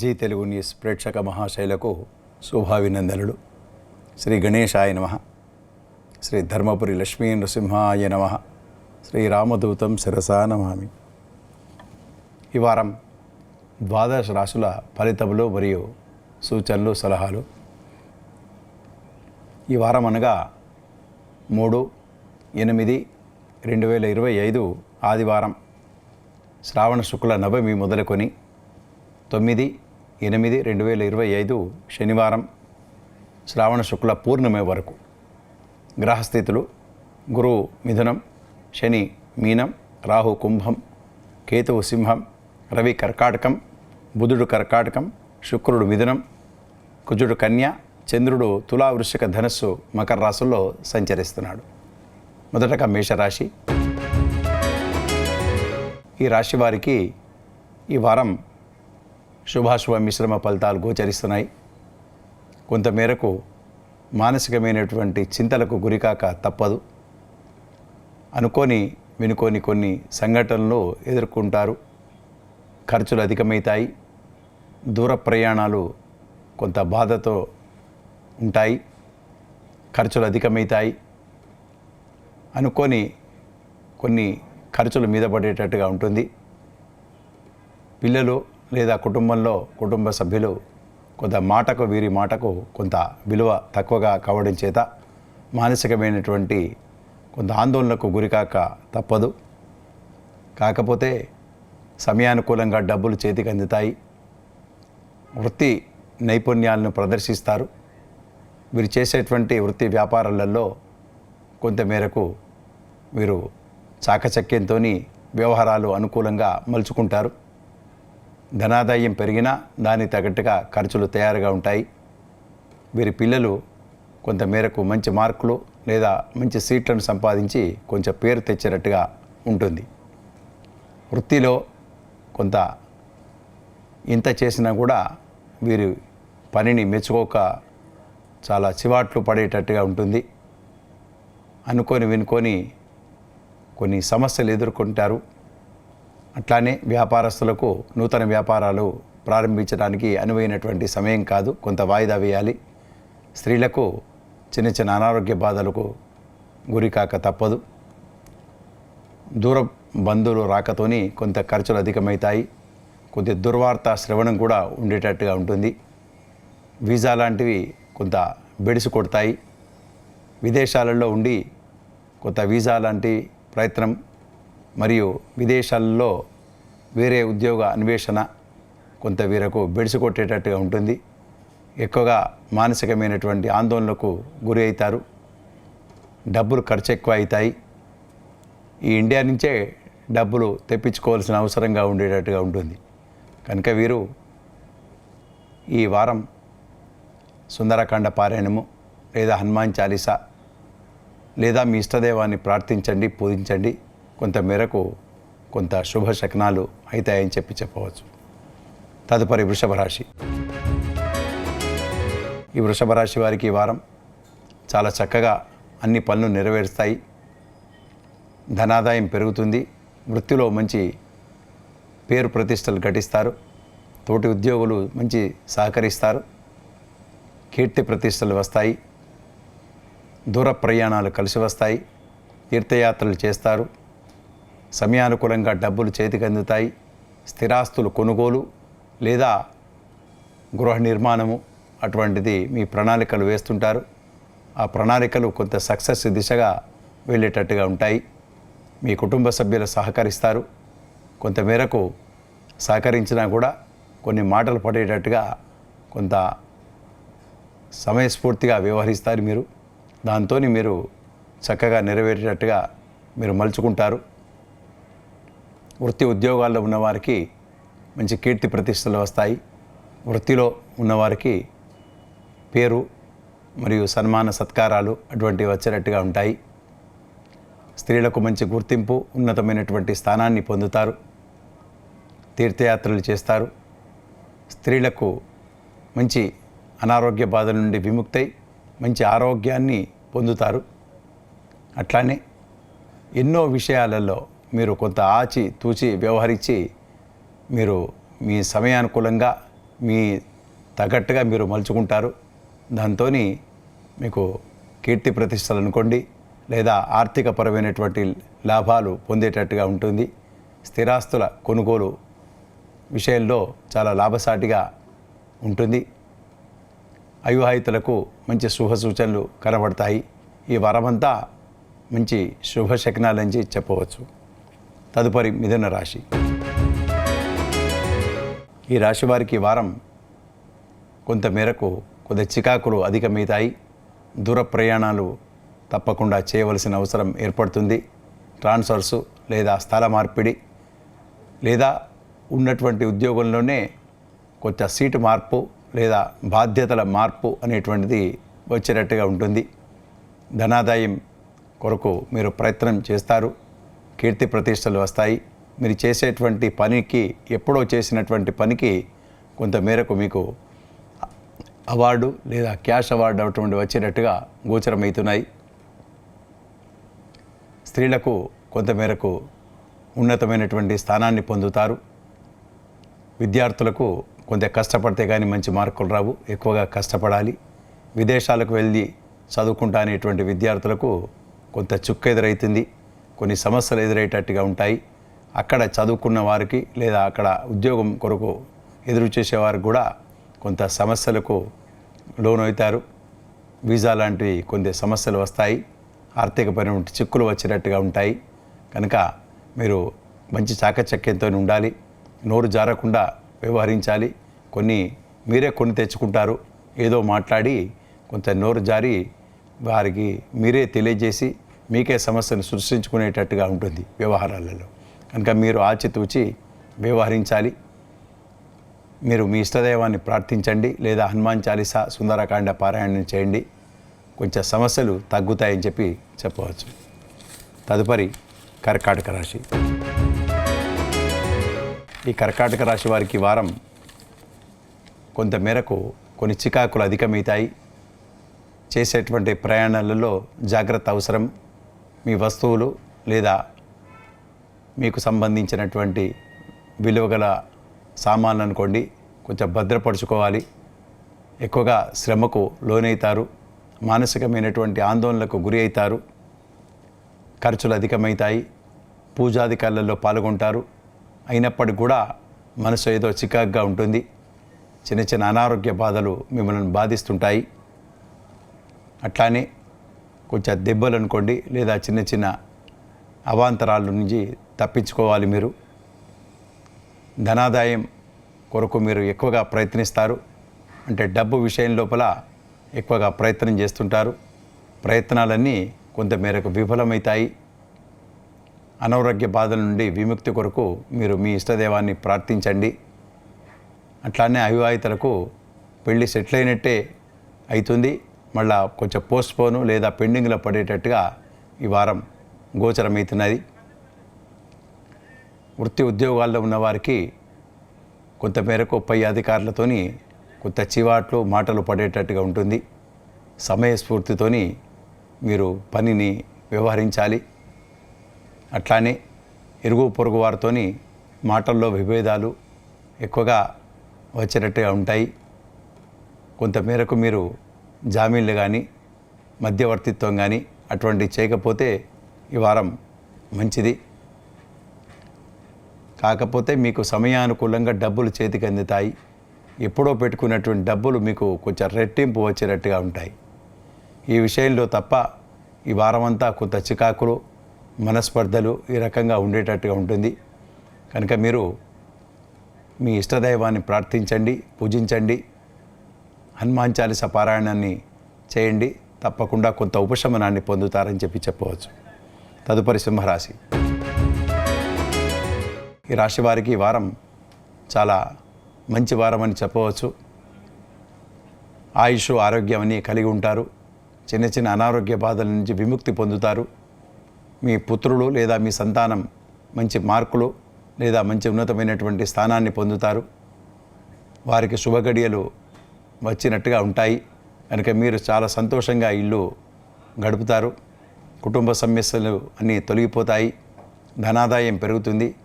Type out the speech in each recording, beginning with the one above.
G Telugu news ప్రేక్షక మహాశైలకు శుభాభినందనలు. శ్రీ గణేశాయ నమః. శ్రీ ధర్మపురి లక్ష్మీ నృసింహాయ నమః. శ్రీ రామదూతం శిరసా నమామి. ఈ వారం ద్వాదశ రాశుల ఫలితములు మరియు సూచనలు సలహాలు. ఈ వారం అనగా 3/8/2025 ఆదివారం శ్రావణ శుక్ల నవమి మొదలుకొని 9/8/2025 శనివారం శ్రావణ శుక్ల పూర్ణిమ వరకు గ్రహస్థితులు: గురువు మిథునం, శని మీనం, రాహు కుంభం, కేతువు సింహం, రవి కర్కాటకం, బుధుడు కర్కాటకం, శుక్రుడు మిథునం, కుజుడు కన్య, చంద్రుడు తులా, వృశ్చిక, ధనస్సు, మకర రాశుల్లో సంచరిస్తున్నాడు. మొదటగా మేషరాశి. ఈ రాశి వారికి ఈ వారం శుభాశుభ మిశ్రమ ఫలితాలు గోచరిస్తున్నాయి. కొంతమేరకు మానసికమైనటువంటి చింతలకు గురికాక తప్పదు. వినుకొని కొన్ని సంఘటనలు ఎదుర్కొంటారు. ఖర్చులు అధికమవుతాయి. దూర ప్రయాణాలు కొంత బాధతో ఉంటాయి. ఖర్చులు అధికమవుతాయి. కొన్ని ఖర్చులు మీద పడేటట్టుగా ఉంటుంది. పిల్లలు లేదా కుటుంబ సభ్యులు వీరి మాటకు కొంత విలువ తక్కువగా కావడం చేత మానసికమైనటువంటి కొంత ఆందోళనకు గురికాక తప్పదు. కాకపోతే సమయానుకూలంగా డబ్బులు చేతికి అందుతాయి. వృత్తి నైపుణ్యాలను ప్రదర్శిస్తారు. వీరు చేసేటువంటి వృత్తి వ్యాపారాలలో కొంతమేరకు వీరు చాకచక్యంతో వ్యవహారాలు అనుకూలంగా మలుచుకుంటారు. ధనాదాయం పెరిగినా దానికి తగ్గట్టుగా ఖర్చులు తయారుగా ఉంటాయి. వీరి పిల్లలు కొంతమేరకు మంచి మార్కులు లేదా మంచి సీట్లను సంపాదించి కొంచెం పేరు తెచ్చేటట్టుగా ఉంటుంది. వృత్తిలో కొంత ఇంత చేసినా కూడా వీరి పనిని మెచ్చుకోక చాలా చివాట్లు పడేటట్టుగా ఉంటుంది. వినుకొని కొన్ని సమస్యలు ఎదుర్కొంటారు. అట్లానే వ్యాపారస్తులకు నూతన వ్యాపారాలు ప్రారంభించడానికి అనువైనటువంటి సమయం కాదు. కొంత వాయిదా వేయాలి. స్త్రీలకు చిన్న అనారోగ్య బాధలకు గురికాక తప్పదు. దూర బంధువులు రాకతోని కొంత ఖర్చులు అధికమవుతాయి. కొద్ది దుర్వార్త శ్రవణం కూడా ఉండేటట్టుగా ఉంటుంది. వీసా లాంటివి కొంత బెడిసి కొడతాయి. విదేశాలలో ఉండి కొంత వీసా లాంటి ప్రయత్నం మరియు విదేశాల్లో వేరే ఉద్యోగ అన్వేషణ కొంత వీరకు బెడిసి కొట్టేటట్టుగా ఉంటుంది. ఎక్కువగా మానసికమైనటువంటి ఆందోళనకు గురి అవుతారు. డబ్బులు ఖర్చు ఎక్కువ అవుతాయి. ఈ ఇండియా నుంచే డబ్బులు తెప్పించుకోవాల్సిన అవసరంగా ఉండేటట్టుగా ఉంటుంది. కనుక వీరు ఈ వారం సుందరకాండ పారాయణము లేదా హనుమాన్ చాలీసా లేదా మీ ఇష్టదేవాన్ని ప్రార్థించండి, పూజించండి. కొంతమేరకు కొంత శుభ శకనాలు అవుతాయని చెప్పవచ్చు. తదుపరి వృషభ రాశి. ఈ వృషభ రాశి వారికి ఈ వారం చాలా చక్కగా అన్ని పనులు నెరవేరుస్తాయి. ధనాదాయం పెరుగుతుంది. వృత్తిలో మంచి పేరు ప్రతిష్టలు ఘటిస్తారు. తోటి ఉద్యోగులు మంచి సహకరిస్తారు. కీర్తి ప్రతిష్టలు వస్తాయి. దూర ప్రయాణాలు కలిసి వస్తాయి. తీర్థయాత్రలు చేస్తారు. సమయానుకూలంగా డబ్బులు చేతికి అందుతాయి. స్థిరాస్తులు కొనుగోలు లేదా గృహ నిర్మాణము అటువంటిది మీ ప్రణాళికలు వేస్తుంటారు. ఆ ప్రణాళికలు కొంత సక్సెస్ దిశగా వెళ్ళేటట్టుగా ఉంటాయి. మీ కుటుంబ సభ్యులు సహకరిస్తారు. కొంతమేరకు సహకరించినా కూడా కొన్ని మాటలు పడేటట్టుగా కొంత సమయస్ఫూర్తిగా వ్యవహరిస్తారు. దాంతో మీరు చక్కగా నెరవేరేటట్టుగా మీరు మలుచుకుంటారు. వృత్తి ఉద్యోగాల్లో ఉన్నవారికి మంచి కీర్తి ప్రతిష్టలు వస్తాయి. వృత్తిలో ఉన్నవారికి పేరు మరియు సన్మాన సత్కారాలు అటువంటివి వచ్చేటట్టుగా ఉంటాయి. స్త్రీలకు మంచి గుర్తింపు, ఉన్నతమైనటువంటి స్థానాన్ని పొందుతారు. తీర్థయాత్రలు చేస్తారు. స్త్రీలకు మంచి అనారోగ్య బాధల నుండి విముక్తై మంచి ఆరోగ్యాన్ని పొందుతారు. అట్లానే ఎన్నో విషయాలలో మీరు కొంత ఆచి తూచి వ్యవహరించి మీరు మీ సమయానుకూలంగా మీ తగ్గట్టుగా మీరు మలుచుకుంటారు. దాంతో మీకు కీర్తి ప్రతిష్టలు అనుకోండి, లేదా ఆర్థికపరమైనటువంటి లాభాలు పొందేటట్టుగా ఉంటుంది. స్థిరాస్తుల కొనుగోలు విషయంలో చాలా లాభసాటిగా ఉంటుంది. అవివాహితులకు మంచి శుభ సూచనలు కనబడతాయి. ఈ వారమంతా మంచి శుభశకనాలని చెప్పవచ్చు. తదుపరి మిథున రాశి. ఈ రాశి వారికి ఈ వారం కొంతమేరకు కొద్ది చికాకులు అధికమవుతాయి. దూర ప్రయాణాలు తప్పకుండా చేయవలసిన అవసరం ఏర్పడుతుంది. ట్రాన్స్ఫర్సు లేదా స్థల మార్పిడి లేదా ఉన్నటువంటి ఉద్యోగంలోనే కొంత సీటు మార్పు లేదా బాధ్యతల మార్పు అనేటువంటిది వచ్చేటట్టుగా ఉంటుంది. ధనాదాయం కొరకు మీరు ప్రయత్నం చేస్తారు. కీర్తి ప్రతిష్టలు వస్తాయి. మీరు చేసేటువంటి పనికి, ఎప్పుడో చేసినటువంటి పనికి కొంతమేరకు మీకు అవార్డు లేదా క్యాష్ అవార్డు అటువంటి వచ్చేటట్టుగా గోచరమవుతున్నాయి. స్త్రీలకు కొంతమేరకు ఉన్నతమైనటువంటి స్థానాన్ని పొందుతారు. విద్యార్థులకు కొంత కష్టపడితే కానీ మంచి మార్కులు రావు, ఎక్కువగా కష్టపడాలి. విదేశాలకు వెళ్ళి చదువుకుంటా అనేటువంటి విద్యార్థులకు కొంత చుక్క ఎదురవుతుంది. కొన్ని సమస్యలు ఎదురయ్యేటట్టుగా ఉంటాయి. అక్కడ చదువుకున్న వారికి లేదా అక్కడ ఉద్యోగం కొరకు ఎదురు చేసేవారికి కూడా కొంత సమస్యలకు లోనవుతారు. వీసా లాంటివి కొన్ని సమస్యలు వస్తాయి. ఆర్థికపరమైన చిక్కులు వచ్చేటట్టుగా ఉంటాయి. కనుక మీరు మంచి చాకచక్యంతో ఉండాలి. నోరు జారకుండా వ్యవహరించాలి. కొన్ని మీరే కొని తెచ్చుకుంటారు. ఏదో మాట్లాడి కొంత నోరు జారి వారికి మీరే తెలియజేసి మీకే సమస్యను సృష్టించుకునేటట్టుగా ఉంటుంది వ్యవహారాలలో. కనుక మీరు ఆచితూచి వ్యవహరించాలి. మీరు మీ ఇష్టదైవాన్ని ప్రార్థించండి, లేదా హనుమాన్ చాలీసా, సుందరకాండ పారాయణం చేయండి. కొంచెం సమస్యలు తగ్గుతాయని చెప్పవచ్చు. తదుపరి కర్కాటక రాశి. ఈ కర్కాటక రాశి వారికి వారం కొంతమేరకు కొన్ని చికాకులు అధికమవుతాయి. చేసేటువంటి ప్రయాణాలలో జాగ్రత్త అవసరం. మీ వస్తువులు లేదా మీకు సంబంధించినటువంటి విలువగల సామాన్లు అనుకోండి, కొంచెం భద్రపరుచుకోవాలి. ఎక్కువగా శ్రమకు లోనవుతారు. మానసికమైనటువంటి ఆందోళనలకు గురి అవుతారు. ఖర్చులు అధికమవుతాయి. పూజాధికారులలో పాల్గొంటారు. అయినప్పటికీ కూడా మనసు ఏదో చికాకుగా ఉంటుంది. చిన్న చిన్న అనారోగ్య బాధలు మిమ్మల్ని బాధిస్తుంటాయి. అట్లానే కొంచెం దెబ్బలు అనుకోండి, లేదా చిన్న చిన్న అవాంతరాల నుంచి తప్పించుకోవాలి. మీరు ధనాదాయం కొరకు మీరు ఎక్కువగా ప్రయత్నిస్తారు. అంటే డబ్బు విషయం లోపల ఎక్కువగా ప్రయత్నం చేస్తుంటారు. ప్రయత్నాలన్నీ కొంతమేరకు విఫలమవుతాయి. అనారోగ్య బాధల నుండి విముక్తి కొరకు మీరు మీ ఇష్టదైవాన్ని ప్రార్థించండి. అట్లానే అవివాహితులకు పెళ్ళి సెటిల్ అయినట్టే అవుతుంది. మళ్ళా కొంచెం పోస్ట్పోను లేదా పెండింగ్లో పడేటట్టుగా ఈ వారం గోచరమవుతున్నది. వృత్తి ఉద్యోగాల్లో ఉన్నవారికి కొంతమేరకు పై అధికారులతోని కొంత చివాట్లు మాటలు పడేటట్టుగా ఉంటుంది. సమయస్ఫూర్తితోని మీరు పనిని వ్యవహరించాలి. అట్లానే ఇరుగు పొరుగు వారితోని మాటల్లో విభేదాలు ఎక్కువగా వచ్చేటట్టుగా ఉంటాయి. కొంతమేరకు మీరు జామీన్లు కానీ మధ్యవర్తిత్వం కానీ అటువంటి చేయకపోతే ఈ వారం మంచిది. కాకపోతే మీకు సమయానుకూలంగా డబ్బులు చేతికి అందుతాయి. ఎప్పుడో పెట్టుకున్నటువంటి డబ్బులు మీకు కొంచెం రెట్టింపు వచ్చేటట్టుగా ఉంటాయి. ఈ విషయంలో తప్ప ఈ వారమంతా కొంత చికాకులు, మనస్పర్ధలు ఈ రకంగా ఉండేటట్టుగా ఉంటుంది. కనుక మీరు మీ ఇష్టదైవాన్ని ప్రార్థించండి, పూజించండి, హనుమాన్ చాలీసా పారాయణాన్ని చేయండి. తప్పకుండా కొంత ఉపశమనాన్ని పొందుతారని చెప్పవచ్చు. తదుపరి సింహరాశి. ఈ రాశి వారికి ఈ వారం చాలా మంచి వారం అని చెప్పవచ్చు. ఆయుష్, ఆరోగ్యం అన్నీ కలిగి ఉంటారు. చిన్న చిన్న అనారోగ్య బాధల నుంచి విముక్తి పొందుతారు. మీ పుత్రులు లేదా మీ సంతానం మంచి మార్కులు లేదా మంచి ఉన్నతమైనటువంటి స్థానాన్ని పొందుతారు. వారికి శుభగడియలు వచ్చినట్టుగా ఉంటాయి. కనుక మీరు చాలా సంతోషంగా ఇల్లు గడుపుతారు. కుటుంబ సమస్యలు అన్నీ తొలగిపోతాయి. ధనాదాయం పెరుగుతుంది.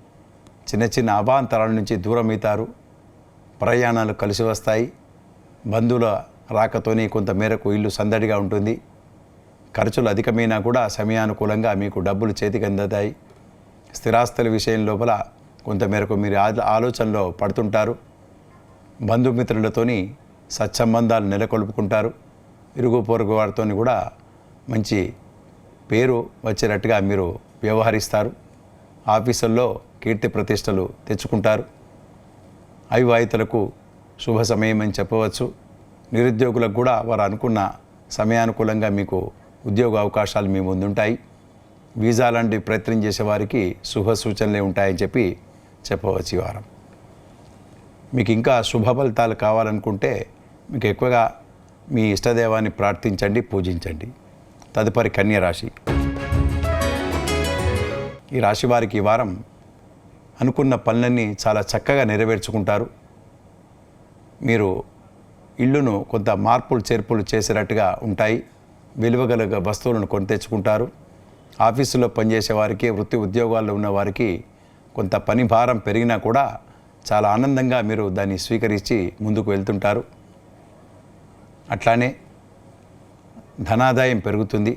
చిన్న చిన్న అవాంతరాల నుంచి దూరం అవుతారు. ప్రయాణాలు కలిసి వస్తాయి. బంధువుల రాకతోని కొంత మేరకు ఇల్లు సందడిగా ఉంటుంది. ఖర్చులు అధికమైనా కూడా సమయానుకూలంగా మీకు డబ్బులు చేతికి అందుతాయి. స్థిరాస్తుల విషయం లోపల కొంత మేరకు మీరు ఆలోచనలో పడుతుంటారు. బంధుమిత్రులతోని సత్సంబంధాలు నెలకొల్పుకుంటారు. ఇరుగు పొరుగు వారితో కూడా మంచి పేరు వచ్చేటట్టుగా మీరు వ్యవహరిస్తారు. ఆఫీసుల్లో కీర్తి ప్రతిష్టలు తెచ్చుకుంటారు. అవివాహితులకు శుభ సమయం అని చెప్పవచ్చు. నిరుద్యోగులకు కూడా వారు అనుకున్న సమయానుకూలంగా మీకు ఉద్యోగ అవకాశాలు మీ ముందుంటాయి. వీసా లాంటి ప్రయత్నం చేసేవారికి శుభ సూచనలే ఉంటాయని చెప్పవచ్చు. ఈ వారం మీకు ఇంకా శుభ ఫలితాలు కావాలనుకుంటే మీకు ఎక్కువగా మీ ఇష్టదేవాన్ని ప్రార్థించండి, పూజించండి. తదుపరి కన్య రాశి. ఈ రాశి వారికి ఈ వారం అనుకున్న పనులన్నీ చాలా చక్కగా నెరవేర్చుకుంటారు. మీరు ఇల్లును కొంత మార్పులు చేర్పులు చేసేటట్టుగా ఉంటాయి. విలువగల వస్తువులను కొని తెచ్చుకుంటారు. ఆఫీసులో పనిచేసే వారికి, వృత్తి ఉద్యోగాల్లో ఉన్న వారికి కొంత పని భారం పెరిగినా కూడా చాలా ఆనందంగా మీరు దాన్ని స్వీకరించి ముందుకు వెళ్తుంటారు. అట్లానే ధనాదాయం పెరుగుతుంది.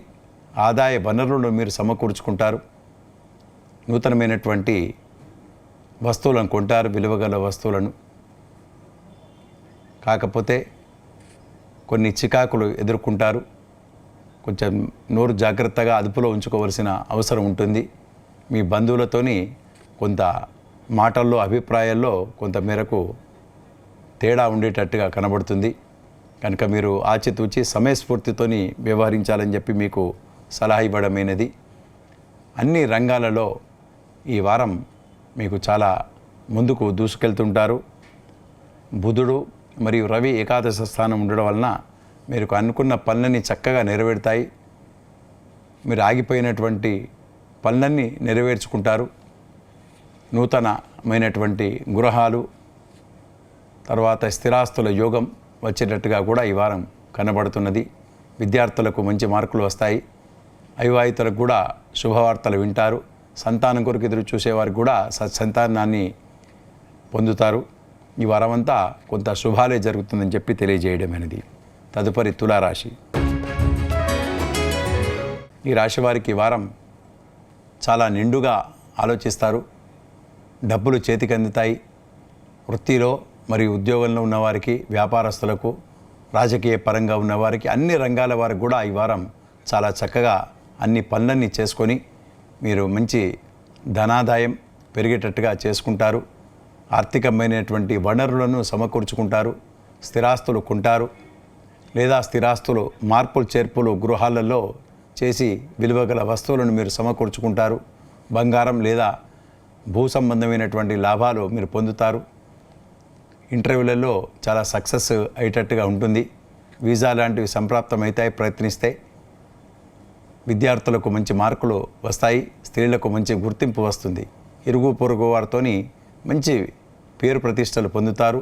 ఆదాయ వనరులను మీరు సమకూర్చుకుంటారు. నూతనమైనటువంటి వస్తువులను కొంటారు, విలువగల వస్తువులను. కాకపోతే కొన్ని చికాకులు ఎదుర్కొంటారు. కొంచెం నోరు జాగ్రత్తగా అదుపులో ఉంచుకోవలసిన అవసరం ఉంటుంది. మీ బంధువులతోని కొంత మాటల్లో, అభిప్రాయాల్లో కొంత మేరకు తేడా ఉండేటట్టుగా కనబడుతుంది. కనుక మీరు ఆచితూచి సమయస్ఫూర్తితోని వ్యవహరించాలని చెప్పి మీకు సలహా ఇవ్వడమైనది. అన్ని రంగాలలో ఈ వారం మీకు చాలా ముందుకు దూసుకెళ్తుంటారు. బుధుడు మరియు రవి ఏకాదశ స్థానం ఉండడం వలన మీరు అనుకున్న పనులన్నీ చక్కగా నెరవేరుతాయి. మీరు ఆగిపోయినటువంటి పనులన్నీ నెరవేర్చుకుంటారు. నూతనమైనటువంటి గృహాలు, తర్వాత స్థిరాస్తుల యోగం వచ్చేటట్టుగా కూడా ఈ వారం కనబడుతున్నది. విద్యార్థులకు మంచి మార్కులు వస్తాయి. అవివాహితులకు కూడా శుభవార్తలు వింటారు. సంతానం కొరకు ఎదురు చూసేవారికి కూడా సత్సంతానాన్ని పొందుతారు. ఈ వారమంతా కొంత శుభాలే జరుగుతుందని చెప్పి తెలియజేయడమైనది. తదుపరి తులారాశి. ఈ రాశి వారికి ఈ వారం చాలా నిండుగా ఆలోచిస్తారు. డబ్బులు చేతికి అందుతాయి. వృత్తిలో మరియు ఉద్యోగంలో ఉన్నవారికి, వ్యాపారస్తులకు, రాజకీయ పరంగా ఉన్నవారికి, అన్ని రంగాల వారికి కూడా ఈ వారం చాలా చక్కగా అన్ని పనులన్నీ చేసుకొని మీరు మంచి ధనాదాయం పెరిగేటట్టుగా చేసుకుంటారు. ఆర్థికమైనటువంటి వనరులను సమకూర్చుకుంటారు. స్థిరాస్తులు కొంటారు, లేదా స్థిరాస్తులు మార్పులు చేర్పులు గృహాలలో చేసి విలువగల వస్తువులను మీరు సమకూర్చుకుంటారు. బంగారం లేదా భూ సంబంధమైనటువంటి లాభాలు మీరు పొందుతారు. ఇంటర్వ్యూలలో చాలా సక్సెస్ అయ్యేటట్టుగా ఉంటుంది. వీసా లాంటివి సంప్రాప్తమవుతాయి ప్రయత్నిస్తే. విద్యార్థులకు మంచి మార్కులు వస్తాయి. స్త్రీలకు మంచి గుర్తింపు వస్తుంది. ఇరుగు పొరుగు వారితోని మంచి పేరు ప్రతిష్టలు పొందుతారు.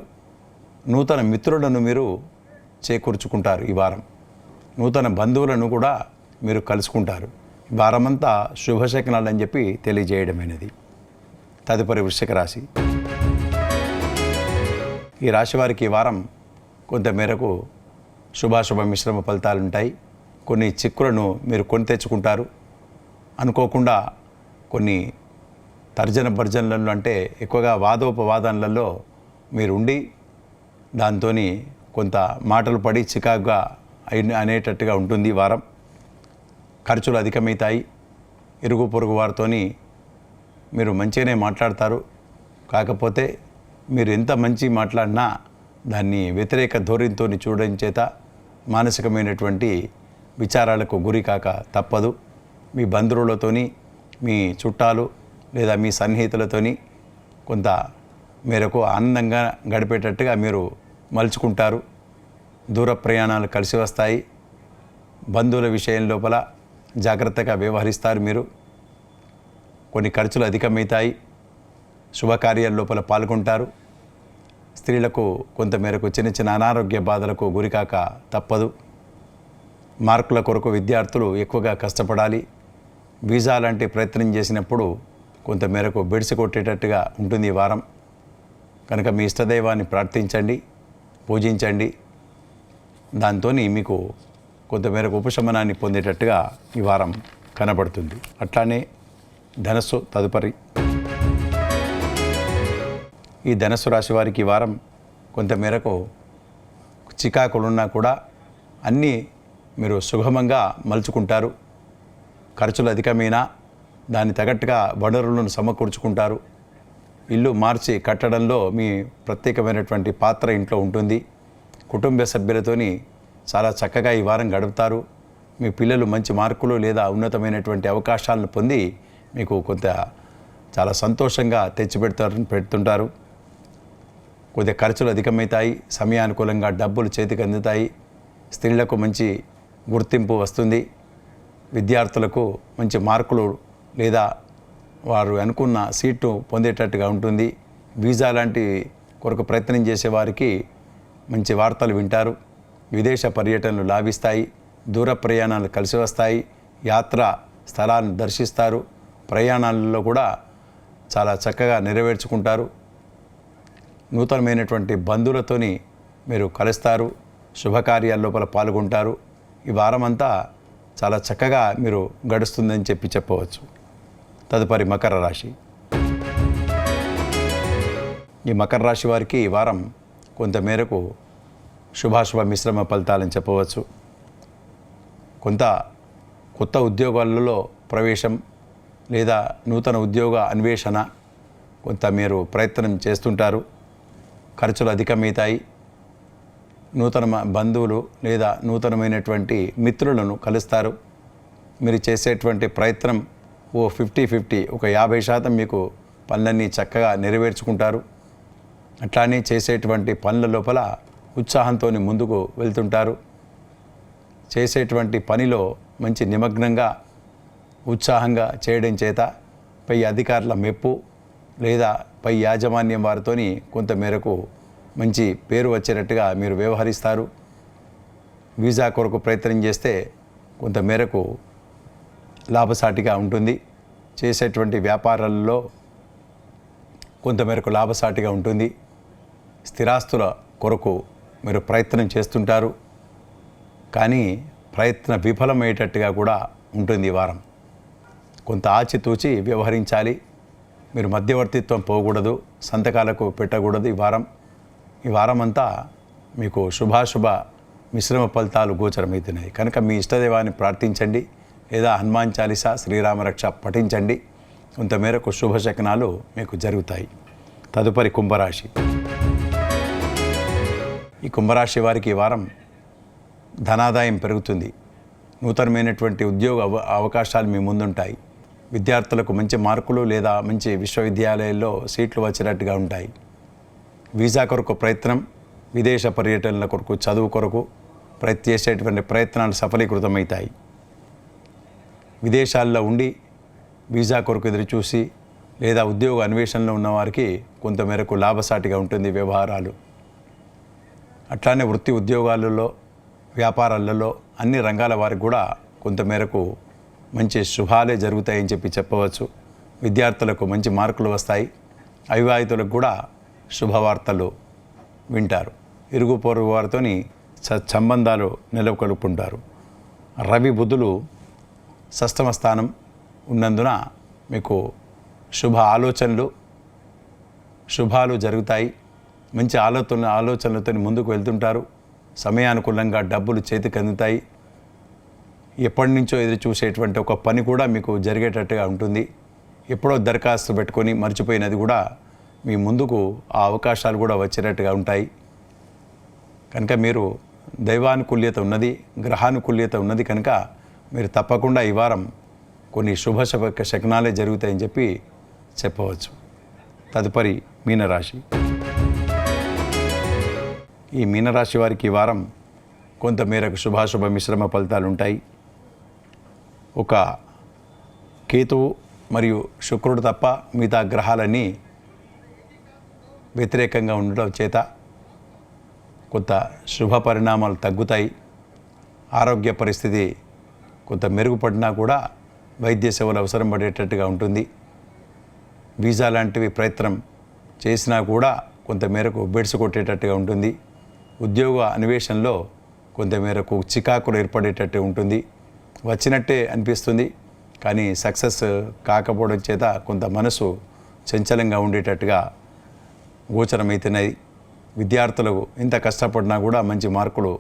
నూతన మిత్రులను మీరు చేకూర్చుకుంటారు. ఈ వారం నూతన బంధువులను కూడా మీరు కలుసుకుంటారు. ఈ వారమంతా శుభశకనాలని చెప్పి తెలియజేయడమైనది. తదుపరి వృశ్చిక రాశి. ఈ రాశి వారికి ఈ వారం కొంత మేరకు శుభాశుభ మిశ్రమ ఫలితాలు ఉంటాయి. కొన్ని చిక్కులను మీరు కొని తెచ్చుకుంటారు. అనుకోకుండా కొన్ని తర్జన భర్జనలలో, అంటే ఎక్కువగా వాదోపవాదనలలో మీరు ఉండి దాంతో కొంత మాటలు పడి చికాకుగా అనేటట్టుగా ఉంటుంది. వారం ఖర్చులు అధికమవుతాయి. ఇరుగు పొరుగు వారితోని మీరు మంచిగానే మాట్లాడతారు. కాకపోతే మీరు ఎంత మంచి మాట్లాడినా దాన్ని వ్యతిరేక ధోరణితో చూడడం చేత మానసికమైనటువంటి విచారాలకు గురి కాక తప్పదు. మీ బంధువులతోని, మీ చుట్టాలు లేదా మీ సన్నిహితులతోని కొంత మేరకు ఆనందంగా గడిపేటట్టుగా మీరు మలుచుకుంటారు. దూర ప్రయాణాలు కలిసి వస్తాయి. బంధువుల విషయం లోపల జాగ్రత్తగా వ్యవహరిస్తారు. మీరు కొన్ని ఖర్చులు అధికమవుతాయి. శుభకార్యాల లోపల పాల్గొంటారు. స్త్రీలకు కొంత మేరకు చిన్న చిన్న అనారోగ్య బాధలకు గురికాక తప్పదు. మార్కుల కొరకు విద్యార్థులు ఎక్కువగా కష్టపడాలి. వీసా లాంటి ప్రయత్నం చేసినప్పుడు కొంత మేరకు బెడిసి కొట్టేటట్టుగా ఉంటుంది ఈ వారం. కనుక మీ ఇష్టదైవాన్ని ప్రార్థించండి, పూజించండి. దాంతో మీకు కొంతమేరకు ఉపశమనాన్ని పొందేటట్టుగా ఈ వారం కనబడుతుంది. అట్లానే ధనస్సు తదుపరి. ఈ ధనస్సు రాశి వారికి ఈ వారం కొంతమేరకు చికాకులున్నా కూడా అన్నీ మీరు సుగమంగా మలుచుకుంటారు. ఖర్చులు అధికమైనా దాన్ని తగ్గట్టుగా వనరులను సమకూర్చుకుంటారు. ఇల్లు మార్చి కట్టడంలో మీ ప్రత్యేకమైనటువంటి పాత్ర ఇంట్లో ఉంటుంది. కుటుంబ సభ్యులతోని చాలా చక్కగా ఈ వారం గడుపుతారు. మీ పిల్లలు మంచి మార్కులు లేదా ఉన్నతమైనటువంటి అవకాశాలను పొంది మీకు చాలా సంతోషంగా పెడుతుంటారు. కొద్దిగా ఖర్చులు అధికమవుతాయి. సమయానుకూలంగా డబ్బులు చేతికి అందుతాయి. స్త్రీలకు మంచి గుర్తింపు వస్తుంది. విద్యార్థులకు మంచి మార్కులు లేదా వారు అనుకున్న సీటు పొందేటట్టుగా ఉంటుంది. వీసా లాంటి కొరకు ప్రయత్నం చేసేవారికి మంచి వార్తలు వింటారు. విదేశ పర్యటనలు లాభిస్తాయి. దూర ప్రయాణాలు కలిసి వస్తాయి. యాత్ర స్థలాలను దర్శిస్తారు. ప్రయాణాలలో కూడా చాలా చక్కగా నెరవేర్చుకుంటారు. నూతనమైనటువంటి బంధువులతోని మీరు కలుస్తారు. శుభకార్యాల లోపల పాల్గొంటారు. ఈ వారం అంతా చాలా చక్కగా మీరు గడుస్తుందని చెప్పవచ్చు. తదుపరి మకర రాశి. ఈ మకర రాశి వారికి ఈ వారం కొంతమేరకు శుభాశుభ మిశ్రమ ఫలితాలని చెప్పవచ్చు. కొత్త ఉద్యోగాలలో ప్రవేశం లేదా నూతన ఉద్యోగ అన్వేషణ మీరు ప్రయత్నం చేస్తుంటారు. ఖర్చులు అధికమవుతాయి. నూతన బంధువులు లేదా నూతనమైనటువంటి మిత్రులను కలుస్తారు. మీరు చేసేటువంటి ప్రయత్నం 50-50, ఒక 50% మీకు పనులన్నీ చక్కగా నెరవేర్చుకుంటారు. అట్లానే చేసేటువంటి పనుల లోపల ఉత్సాహంతో ముందుకు వెళ్తుంటారు. చేసేటువంటి పనిలో మంచి నిమగ్నంగా ఉత్సాహంగా చేయడం చేత పై అధికారుల మెప్పు లేదా పై యాజమాన్యం వారితోని కొంతమేరకు మంచి పేరు వచ్చేటట్టుగా మీరు వ్యవహరిస్తారు. వీసా కొరకు ప్రయత్నం చేస్తే కొంతమేరకు లాభసాటిగా ఉంటుంది. చేసేటువంటి వ్యాపారాలలో కొంతమేరకు లాభసాటిగా ఉంటుంది. స్థిరాస్తుల కొరకు మీరు ప్రయత్నం చేస్తుంటారు. కానీ ప్రయత్న విఫలమయ్యేటట్టుగా కూడా ఉంటుంది ఈ వారం. కొంత ఆచితూచి వ్యవహరించాలి. మీరు మధ్యవర్తిత్వం పోకూడదు, సంతకాలకు పెట్టకూడదు. ఈ వారం అంతా మీకు శుభాశుభ మిశ్రమ ఫలితాలు గోచరమవుతున్నాయి. కనుక మీ ఇష్టదైవాన్ని ప్రార్థించండి లేదా హనుమాన్ చాలీసా, శ్రీరామరక్ష పఠించండి. కొంతమేరకు శుభశకనాలు మీకు జరుగుతాయి. తదుపరి కుంభరాశి. ఈ కుంభరాశి వారికి ఈ వారం ధనాదాయం పెరుగుతుంది. నూతనమైనటువంటి ఉద్యోగ అవకాశాలు మీ ముందుంటాయి. విద్యార్థులకు మంచి మార్కులు లేదా మంచి విశ్వవిద్యాలయాల్లో సీట్లు వచ్చేటట్టుగా ఉంటాయి. వీసా కొరకు ప్రయత్నం, విదేశ పర్యటనల కొరకు, చదువు కొరకు చేసేటువంటి ప్రయత్నాలు సఫలీకృతమవుతాయి. విదేశాల్లో ఉండి వీసా కొరకు ఎదురుచూసి లేదా ఉద్యోగ అన్వేషణలో ఉన్నవారికి కొంతమేరకు లాభసాటిగా ఉంటుంది వ్యవహారాలు. అట్లానే వృత్తి ఉద్యోగాలలో, వ్యాపారాలలో అన్ని రంగాల వారికి కూడా కొంతమేరకు మంచి శుభాలే జరుగుతాయని చెప్పవచ్చు. విద్యార్థులకు మంచి మార్కులు వస్తాయి. అవివాహితులకు కూడా శుభవార్తలు వింటారు. ఇరుగు పొరుగు వారితో సంబంధాలు నెలకొల్పుకుంటారు. రవి బుధులు షష్ఠమ స్థానం ఉన్నందున మీకు శుభాలు జరుగుతాయి. మంచి ఆలోచనలతో ముందుకు వెళ్తుంటారు. సమయానుకూలంగా డబ్బులు చేతికి అందుతాయి. ఎప్పటి నుంచో ఎదురు చూసేటువంటి ఒక పని కూడా మీకు జరిగేటట్టుగా ఉంటుంది. ఎప్పుడో దరఖాస్తు పెట్టుకొని మర్చిపోయినది కూడా మీ ముందుకు ఆ అవకాశాలు కూడా వచ్చేటట్టుగా ఉంటాయి. కనుక మీరు దైవానుకూల్యత ఉన్నది, గ్రహానుకూల్యత ఉన్నది. కనుక మీరు తప్పకుండా ఈ వారం కొన్ని శకునాలే జరుగుతాయని చెప్పవచ్చు. తదుపరి మీనరాశి. ఈ మీనరాశి వారికి ఈ వారం కొంతమేరకు శుభాశుభ మిశ్రమ ఫలితాలు ఉంటాయి. ఒక కేతువు మరియు శుక్రుడు తప్ప మిగతా గ్రహాలన్నీ వ్యతిరేకంగా ఉండడం చేత కొంత శుభ పరిణామాలు తగ్గుతాయి. ఆరోగ్య పరిస్థితి కొంత మెరుగుపడినా కూడా వైద్య సేవలు అవసరం పడేటట్టుగా ఉంటుంది. వీసా లాంటివి ప్రయత్నం చేసినా కూడా కొంతమేరకు బెడ్స్ కొట్టేటట్టుగా ఉంటుంది. ఉద్యోగ అన్వేషణలో కొంతమేరకు చికాకులు ఏర్పడేటట్టు ఉంటుంది. వచ్చినట్టే అనిపిస్తుంది, కానీ సక్సెస్ కాకపోవడం చేత కొంత మనసు చంచలంగా ఉండేటట్టుగా గోచరమవుతున్నాయి. విద్యార్థులకు ఎంత కష్టపడినా కూడా మంచి మార్కులు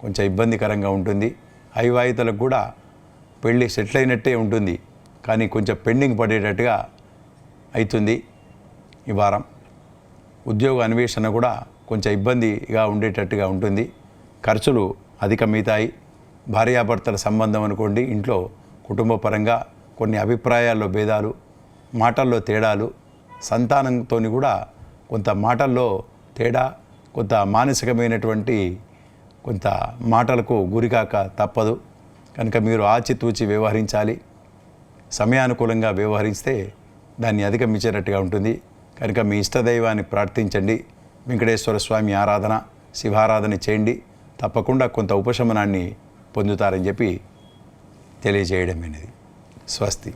కొంచెం ఇబ్బందికరంగా ఉంటుంది. అవివాహితులకు కూడా పెళ్ళి సెటిల్ అయినట్టే ఉంటుంది, కానీ కొంచెం పెండింగ్ పడేటట్టుగా అవుతుంది ఈ వారం. ఉద్యోగ అన్వేషణ కూడా కొంచెం ఇబ్బందిగా ఉండేటట్టుగా ఉంటుంది. ఖర్చులు అధికమవుతాయి. భార్యాభర్తల సంబంధం అనుకోండి, ఇంట్లో కుటుంబ పరంగా కొన్ని అభిప్రాయాల్లో భేదాలు, మాటల్లో తేడాలు, సంతానంతో కూడా కొంత మాటల్లో తేడా, కొంత మానసికమైనటువంటి కొంత మాటలకు గురికాక తప్పదు. కనుక మీరు ఆచితూచి వ్యవహరించాలి. సమయానుకూలంగా వ్యవహరిస్తే దాన్ని అధిగమించేటట్టుగా ఉంటుంది. కనుక మీ ఇష్టదైవాన్ని ప్రార్థించండి. వెంకటేశ్వర స్వామి ఆరాధన, శివారాధన చేయండి. తప్పకుండా కొంత ఉపశమనాన్ని పొందుతారని చెప్పి తెలియజేయడమైనది. స్వస్తి.